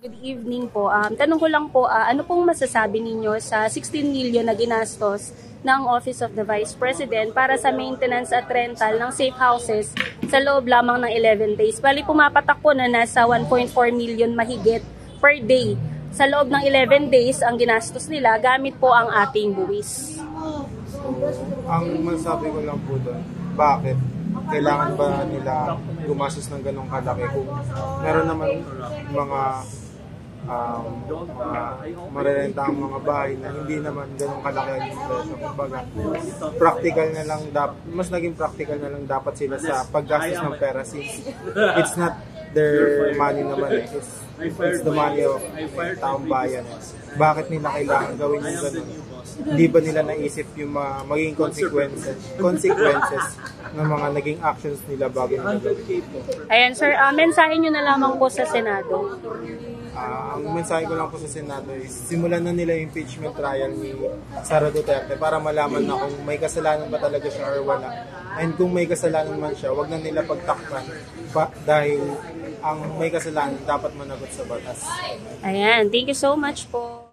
Good evening po. Tanong ko lang po, ano pong masasabi ninyo sa 16 million na ginastos ng Office of the Vice President para sa maintenance at rental ng safe houses sa loob lamang ng 11 days? Bali pumapatak po na nasa 1.4 million mahigit per day. Sa loob ng 11 days, ang ginastos nila gamit po ang ating buwis. Ang masasabi ko lang po doon, bakit? Kailangan ba nila gumastos ng ganong kalaki kung meron naman mga marerenta ang mga bahay na hindi naman ganong kalaki ang presyo. Kumbaga, practical na lang mas naging practical na lang dapat sila sa paggastos ng pera since it's not their money naman eh. It's the money of taong bayan. Bakit nila kailangan gawin yung ganun? Hindi ba nila naisip yung maging consequences ng mga naging actions nila bago nila gawin? Ayan sir, mensahe nyo na lamang po sa Senado. Ang mensahe ko lang po sa Senado is simulan na nila yung impeachment trial ni Sara Duterte para malaman na kung may kasalanan ba talaga siya or wala. And kung may kasalanan man siya, wag na nila pagtakpan dahil ang may kasalanan dapat managot sa batas. Ayan, thank you so much po.